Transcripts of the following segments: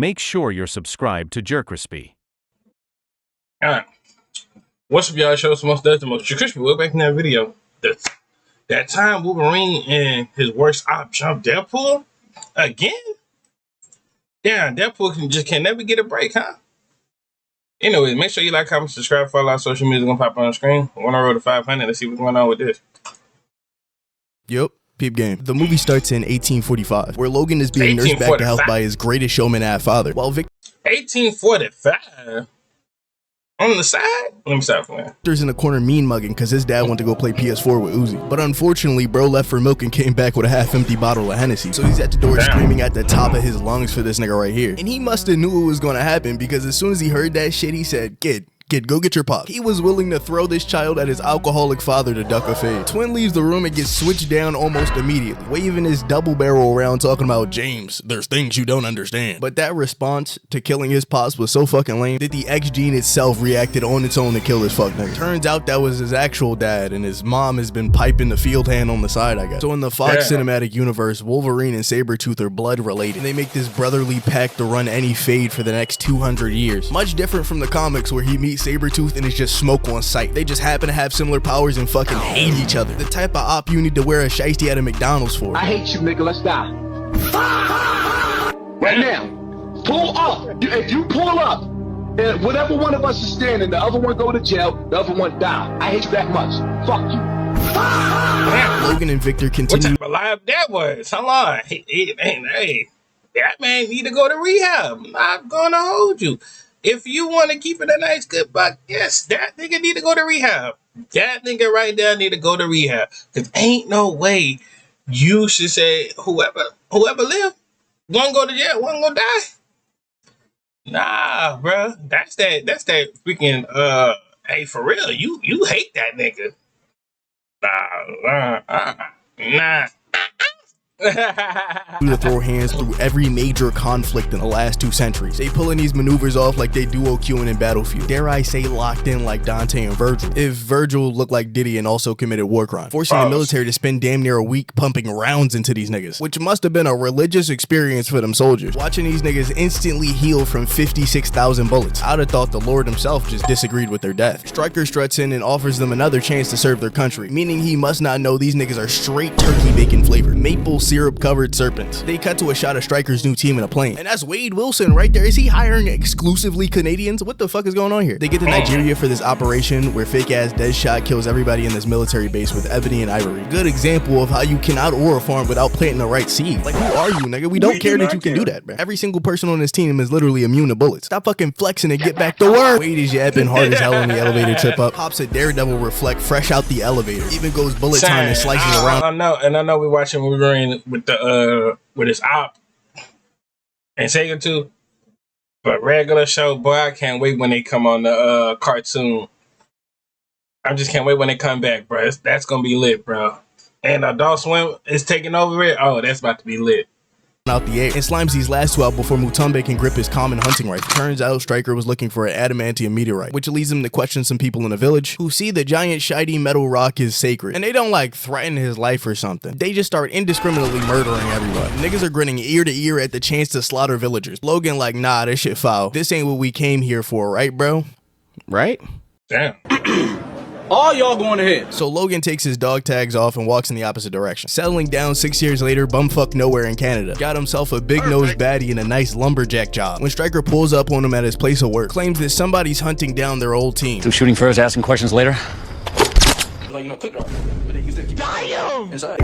make sure you're subscribed to Jerk Crispy. Alright. What's up, y'all? Show some most that's the most crispy. We're back in that video. That time Wolverine and his worst op jumped Deadpool again? Damn, Deadpool can never get a break, huh? Anyway, make sure you like, comment, subscribe, follow our social media. Gonna pop on the screen. We're on the road to 500. Let's see what's going on with this. Yep. Peep game. The movie starts in 1845, where Logan is being nursed back to health by his greatest showman father, while Victor 1845? On the side? Let me stop playing. Victor's in the corner mean mugging because his dad went to go play PS4 with Uzi. But unfortunately, bro left for milk and came back with a half-empty bottle of Hennessy. So he's at the door screaming at the top of his lungs for this nigga right here. And he must have knew it was going to happen because as soon as he heard that shit, he said, Kid, go get your pop. He was willing to throw this child at his alcoholic father to duck a fade. Twin leaves the room and gets switched down almost immediately, waving his double barrel around talking about, James, there's things you don't understand. But that response to killing his pops was so fucking lame that the X gene itself reacted on its own to kill this fuck nigga. Turns out that was his actual dad, and his mom has been piping the field hand on the side, I guess. So in the Fox cinematic universe, Wolverine and Sabretooth are blood related, and they make this brotherly pact to run any fade for the next 200 years. Much different from the comics where he meets Sabretooth and it's just smoke on sight. They just happen to have similar powers and fucking hate each other. The type of op you need to wear a shiesty at a McDonald's for. I hate you, nigga. Let's die. Right now. Pull up. If you pull up, and whatever one of us is standing, the other one go to jail, the other one die. I hate you that much. Fuck you. Logan and Victor continue. What type of live that was? Hold on. Hey, that man need to go to rehab. I'm not gonna hold you. If you want to keep it a nice good buck, yes, that nigga need to go to rehab. That nigga right there need to go to rehab. Cause ain't no way you should say whoever live, one go to jail, one go die. Nah, bro. That's that freaking hey, for real, you hate that nigga. Nah. To throw hands through every major conflict in the last 2 centuries. They pulling these maneuvers off like they duo queuing in Battlefield. Dare I say locked in like Dante and Virgil. If Virgil looked like Diddy and also committed war crime. Forcing the military to spend damn near a week pumping rounds into these niggas. Which must have been a religious experience for them soldiers. Watching these niggas instantly heal from 56,000 bullets. I'd have thought the Lord himself just disagreed with their death. Stryker struts in and offers them another chance to serve their country. Meaning he must not know these niggas are straight turkey bacon flavored. Maple syrup covered serpents. They cut to a shot of Stryker's new team in a plane. And that's Wade Wilson right there. Is he hiring exclusively Canadians? What the fuck is going on here? They get to Nigeria for this operation where fake ass Deadshot kills everybody in this military base with Ebony and Ivory. Good example of how you cannot aura farm without planting the right seed. Like, who are you, nigga? We don't care that you can do that, bro. Every single person on this team is literally immune to bullets. Stop fucking flexing and get back to work. Wade is yapping hard as hell on the elevator trip up. Pops a Daredevil reflect fresh out the elevator. Even goes bullet time and slices around. I know we're watching Wolverine with the with his op and Sega too, but regular show, boy, I can't wait when they come on the cartoon. I just can't wait when they come back, bro. That's gonna be lit, bro. And Adult Swim is taking over it. Oh, that's about to be lit. Out the air and slimes these last 2 out before Mutombe can grip his common hunting rifle. Turns out Stryker was looking for an adamantium meteorite, which leads him to question some people in the village who see the giant shiny metal rock is sacred. And they don't like threaten his life or something. They just start indiscriminately murdering everyone. Niggas are grinning ear to ear at the chance to slaughter villagers. Logan like, nah, this shit foul. This ain't what we came here for, right, bro? Right? Damn. All y'all going ahead. So Logan takes his dog tags off and walks in the opposite direction. Settling down 6 years later, bumfuck nowhere in Canada. Got himself a big-nosed baddie and a nice lumberjack job. When Stryker pulls up on him at his place of work, claims that somebody's hunting down their old team. So shooting first, asking questions later? Like, you know, click it off. But then you said, damn! Inside.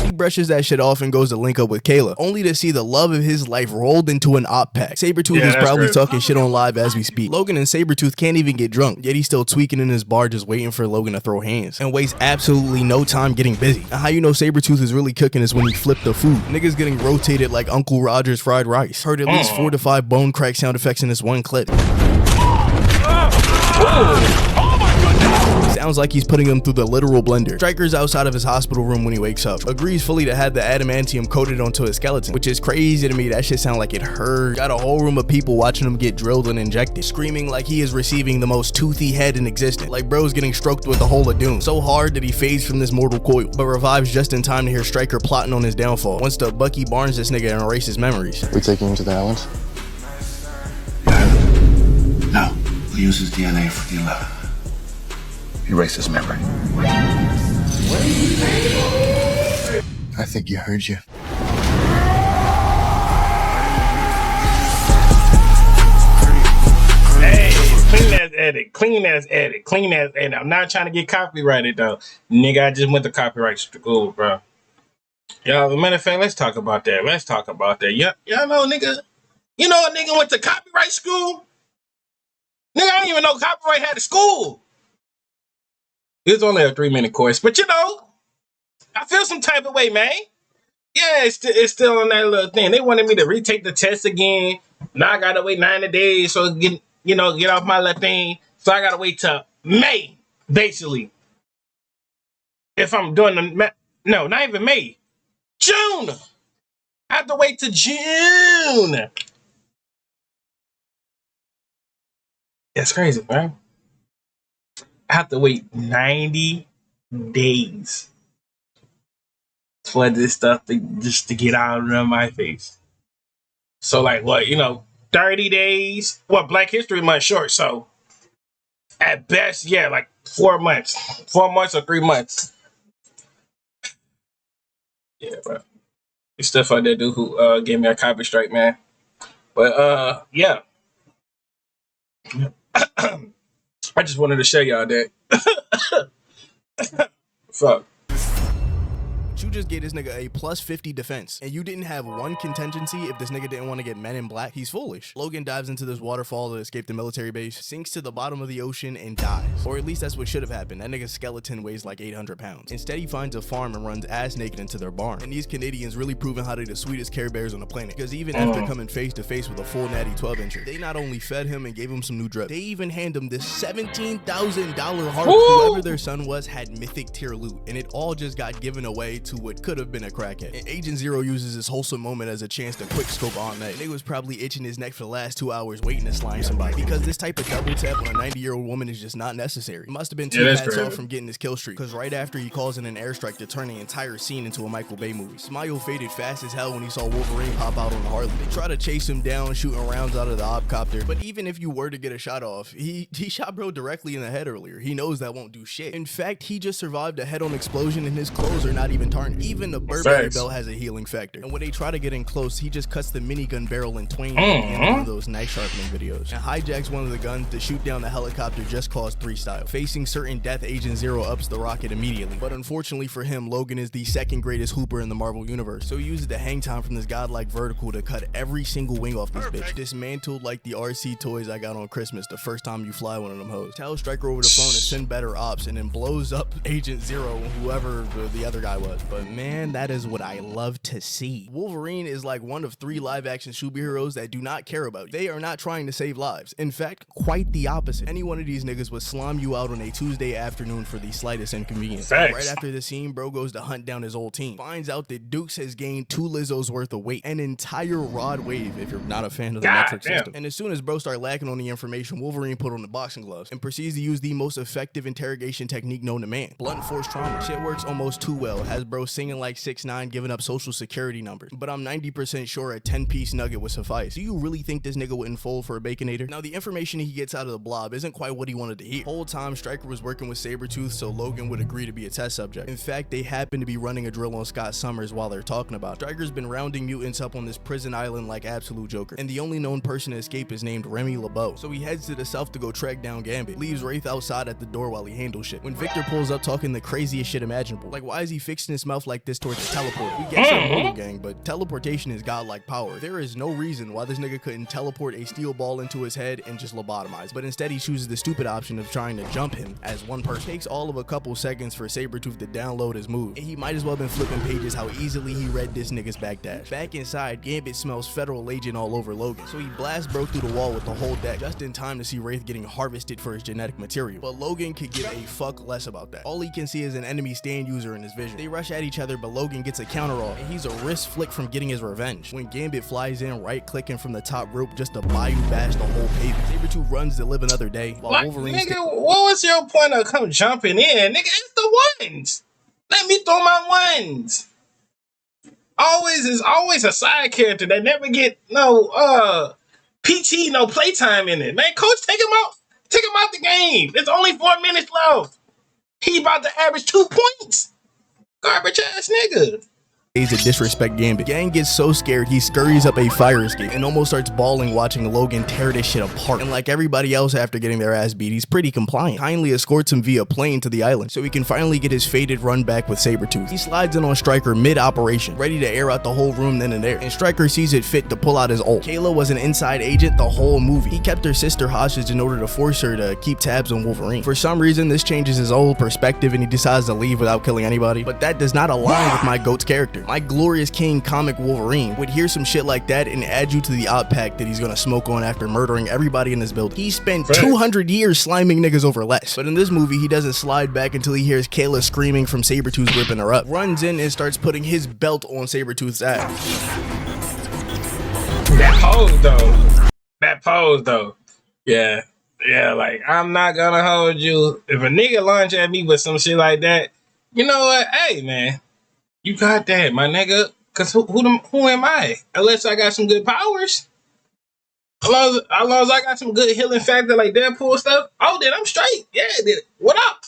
He brushes that shit off and goes to link up with Kayla, only to see the love of his life rolled into an op pack. Sabretooth is probably talking shit on live as we speak. Logan and Sabretooth can't even get drunk, yet he's still tweaking in his bar just waiting for Logan to throw hands, and wastes absolutely no time getting busy. Now, how you know Sabretooth is really cooking is when he flipped the food. Niggas getting rotated like Uncle Roger's fried rice. Heard at least 4 to 5 bone crack sound effects in this one clip. Sounds like he's putting him through the literal blender. Stryker's outside of his hospital room when he wakes up. Agrees fully to have the adamantium coated onto his skeleton, which is crazy to me. That shit sound like it hurt. Got a whole room of people watching him get drilled and injected, screaming like he is receiving the most toothy head in existence. Like bro's getting stroked with the hole of doom. So hard that he fades from this mortal coil, but revives just in time to hear Stryker plotting on his downfall. Wants to Bucky Barnes this nigga and erase his memories. We taking him to the island? No. We'll use his DNA for the 11. Erase his memory. I think you heard you. Hey, clean ass edit, clean ass edit, clean ass edit. I'm not trying to get copyrighted though. Nigga, I just went to copyright school, bro. Y'all, as a matter of fact, let's talk about that. Let's talk about that. Y'all know, nigga, you know a nigga went to copyright school? Nigga, I don't even know copyright had a school. It was only a 3-minute course, but you know, I feel some type of way, man. Yeah, it's still on that little thing. They wanted me to retake the test again. Now I gotta wait 90 days so get off my little thing. So I gotta wait till May, basically. If I'm doing no, not even May. June. I have to wait till June. That's crazy, man. I have to wait 90 days for this stuff to get out of my face. So like what, 30 days? Well, Black History Month short, so at best, yeah, like 4 months. 4 months or 3 months. Yeah, bro. It's stuff like that dude who gave me a copy strike, man. But yeah. I just wanted to show y'all that. Fuck. You just gave this nigga a plus 50 defense, and you didn't have one contingency if this nigga didn't want to get Men in Black. He's foolish. Logan dives into this waterfall to escape the military base, sinks to the bottom of the ocean, and dies. Or at least that's what should have happened. That nigga's skeleton weighs like 800 pounds. Instead, he finds a farm and runs ass naked into their barn. And these Canadians really proving how they're the sweetest Care Bears on the planet. Because even after coming face to face with a full natty 12-incher, they not only fed him and gave him some new drip, they even handed him this $17,000 harp. Whoever their son was had mythic tier loot, and it all just got given away to what could have been a crackhead. And Agent Zero uses this wholesome moment as a chance to quick scope on that. Nigga was probably itching his neck for the last 2 hours waiting to slime somebody, because this type of double tap on a 90-year-old woman is just not necessary. It must have been 2 hats off from getting his kill streak, because right after he calls in an airstrike to turn the entire scene into a Michael Bay movie. Smile faded fast as hell when he saw Wolverine pop out on the Harley. They try to chase him down, shooting rounds out of the opcopter, but even if you were to get a shot off, he shot bro directly in the head earlier. He knows that won't do shit. In fact, he just survived a head-on explosion and his clothes are not even tarnished. Even the Burberry belt has a healing factor. And when they try to get in close, he just cuts the minigun barrel in twain in one of those knife sharpening videos, and hijacks one of the guns to shoot down the helicopter Just Cause 3 style. Facing certain death, Agent Zero ups the rocket immediately. But unfortunately for him, Logan is the second greatest hooper in the Marvel universe, so he uses the hang time from this godlike vertical to cut every single wing off this bitch. Dismantled like the RC toys I got on Christmas the first time you fly one of them hoes. Tells Stryker over the phone to send better ops, and then blows up Agent Zero, whoever the other guy was. But man, that is what I love to see. Wolverine is like one of 3 live-action superheroes that do not care about you. They are not trying to save lives. In fact, quite the opposite. Any one of these niggas would slime you out on a Tuesday afternoon for the slightest inconvenience. Right after the scene, bro goes to hunt down his old team. Finds out that Dukes has gained 2 Lizzos worth of weight. An entire rod wave, if you're not a fan of the metric system. And as soon as bro start lacking on the information, Wolverine put on the boxing gloves and proceeds to use the most effective interrogation technique known to man. Blunt force trauma. Shit works almost too well. Has bro singing like 6ix9ine, giving up social security numbers. But I'm 90% sure a 10-piece nugget would suffice. Do you really think this nigga wouldn't fold for a Baconator? Now, the information he gets out of the blob isn't quite what he wanted to hear. Whole time, Stryker was working with Sabretooth so Logan would agree to be a test subject. In fact, they happen to be running a drill on Scott Summers while they're talking about it. Stryker's been rounding mutants up on this prison island like absolute Joker, and the only known person to escape is named Remy LeBeau. So he heads to the south to go track down Gambit, leaves Wraith outside at the door while he handles shit. When Victor pulls up talking the craziest shit imaginable, like why is he fixing his mouth like this towards the teleport. We get some Mortal Gang, but teleportation is godlike power. There is no reason why this nigga couldn't teleport a steel ball into his head and just lobotomize, but instead he chooses the stupid option of trying to jump him as one person. It takes all of a couple seconds for Sabretooth to download his move, and he might as well have been flipping pages how easily he read this nigga's backdash. Back inside, Gambit smells federal agent all over Logan, so he blasts bro through the wall with the whole deck, just in time to see Wraith getting harvested for his genetic material. But Logan could give a fuck less about that. All he can see is an enemy stand user in his vision. They rush at each other, but Logan gets a counter off, and he's a wrist flick from getting his revenge. When Gambit flies in, right-clicking from the top rope just to bayou bash the whole pavement. Sabretooth runs to live another day, while What? Wolverine... Nigga, what was your point of come jumping in? Nigga, it's the ones. Let me throw my ones. Is always a side character that never get no PT, no playtime in it. Man, coach, take him out. Take him out the game. There's only 4 minutes left. He about to average 2 points. Garbage ass nigga. To disrespect Gambit. Gang gets so scared he scurries up a fire escape and almost starts bawling watching Logan tear this shit apart. And like everybody else after getting their ass beat, he's pretty compliant. Kindly escorts him via plane to the island so he can finally get his faded run back with Sabretooth. He slides in on Stryker mid-operation, ready to air out the whole room then and there, and Stryker sees it fit to pull out his ult. Kayla was an inside agent the whole movie. He kept her sister hostage in order to force her to keep tabs on Wolverine. For some reason, this changes his whole perspective and he decides to leave without killing anybody, but that does not align with my GOAT's character. My glorious king comic Wolverine would hear some shit like that and add you to the op pack that he's gonna smoke on after murdering everybody in his building. He spent 200 years sliming niggas over less, but in this movie he doesn't slide back until he hears Kayla screaming from Sabretooth ripping her up, runs in and starts putting his belt on Sabretooth's ass. That pose though. Yeah, like I'm not gonna hold you. If a nigga launch at me with some shit like that, you know what? Hey man, you got that, my nigga. Cause who am I? Unless I got some good powers. As long as I got some good healing factor like Deadpool stuff, oh then I'm straight. Yeah, then what up?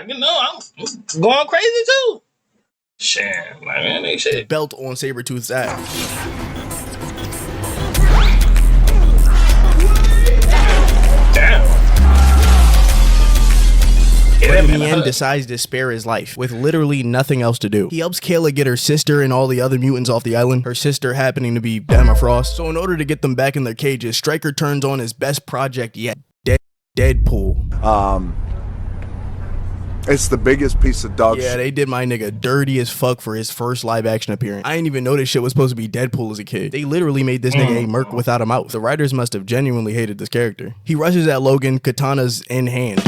You know, I'm going crazy too. Shit, like man, they shit. Belt on Sabretooth's ass. In the end, decides to spare his life with literally nothing else to do. He helps Kayla get her sister and all the other mutants off the island, her sister happening to be Emma Frost. So in order to get them back in their cages, Stryker turns on his best project yet, Deadpool. It's the biggest piece of dog shit. Yeah, they did my nigga dirty as fuck for his first live action appearance. I didn't even know this shit was supposed to be Deadpool as a kid. They literally made this nigga a merc without a mouth. The writers must have genuinely hated this character. He rushes at Logan, katanas in hand,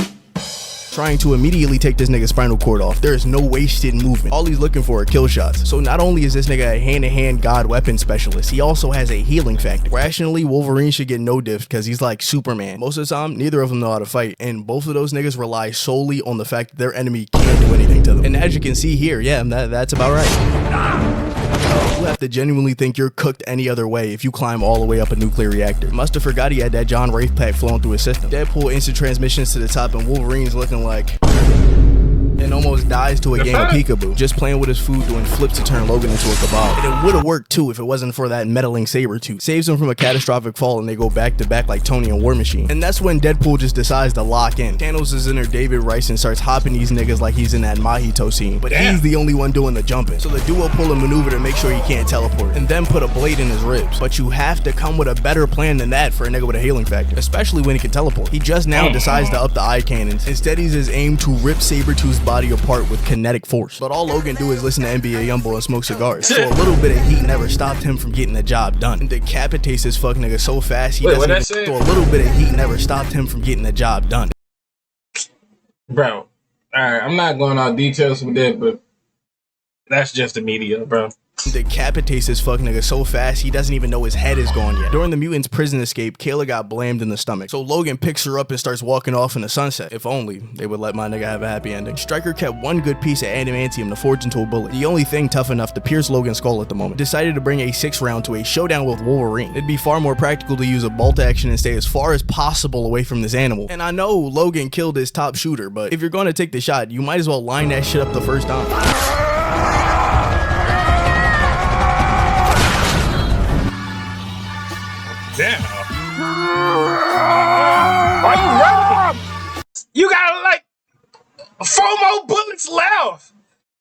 trying to immediately take this nigga's spinal cord off. There is no wasted movement. All he's looking for are kill shots. So not only is this nigga a hand-to-hand god weapon specialist, he also has a healing factor. Rationally, Wolverine should get no diff because he's like Superman. Most of the time, neither of them know how to fight, and both of those niggas rely solely on the fact that their enemy can't do anything to them. And as you can see here, yeah, that's about right. You have to genuinely think you're cooked any other way if you climb all the way up a nuclear reactor. Must have forgot he had that John Wraith pack flowing through his system. Deadpool instant transmissions to the top and Wolverine's looking like... and almost dies to a game of peekaboo, just playing with his food doing flips to turn Logan into a kebab. And it would have worked too if it wasn't for that meddling Sabretooth. Saves him from a catastrophic fall and they go back to back like Tony and War Machine. And that's when Deadpool just decides to lock in. Thanos is in there David Rice and starts hopping these niggas like he's in that Mahito scene. But he's the only one doing the jumping. So the duo pull a maneuver to make sure he can't teleport and then put a blade in his ribs. But you have to come with a better plan than that for a nigga with a healing factor, especially when he can teleport. He just now decides to up the eye cannons and steadies his aim to rip Sabretooth's body apart with kinetic force. But all Logan do is listen to NBA Youngboy and smoke cigars. So a little bit of heat never stopped him from getting the job done. And decapitates this fuck nigga so fast he doesn't even... So a little bit of heat never stopped him from getting the job done. Bro, alright, I'm not going on details with that, but that's just the media, bro. Decapitates this fuck nigga so fast he doesn't even know his head is gone yet. During the mutant's prison escape, Kayla got blamed in the stomach. So Logan picks her up and starts walking off in the sunset. If only they would let my nigga have a happy ending. Stryker kept one good piece of adamantium to forge into a bullet, the only thing tough enough to pierce Logan's skull at the moment. Decided to bring a 6th round to a showdown with Wolverine. It'd be far more practical to use a bolt action and stay as far as possible away from this animal. And I know Logan killed his top shooter, but if you're going to take the shot, you might as well line that shit up the first time. Damn. Are you running? You got like 4 more bullets left.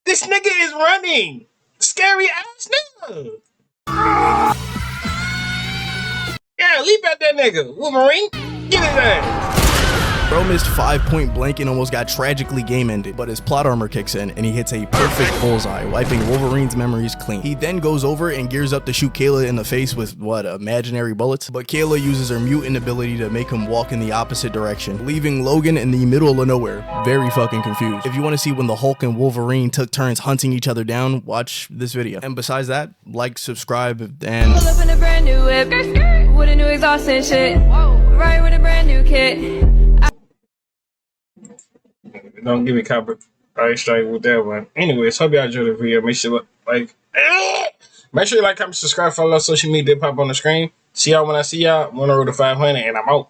This nigga is Wolverine. Scary ass nigga. Yeah, leap at that nigga. Wolverine, get his ass. Bro missed 5 point blank and almost got tragically game ended, but his plot armor kicks in and he hits a perfect bullseye, wiping Wolverine's memories clean. He then goes over and gears up to shoot Kayla in the face with, what, imaginary bullets? But Kayla uses her mutant ability to make him walk in the opposite direction, leaving Logan in the middle of nowhere, very fucking confused. If you want to see when the Hulk and Wolverine took turns hunting each other down, watch this video. And besides that, like, subscribe, and... Pull up in a brand new whip, with a new exhaust and shit, right with a brand new kit. Don't give me copyright strike with that one. Anyways, hope y'all enjoyed the video. Make sure you like, comment, subscribe, follow us social media. Pop on the screen. See y'all when I see y'all. I'm on the road to 500, and I'm out.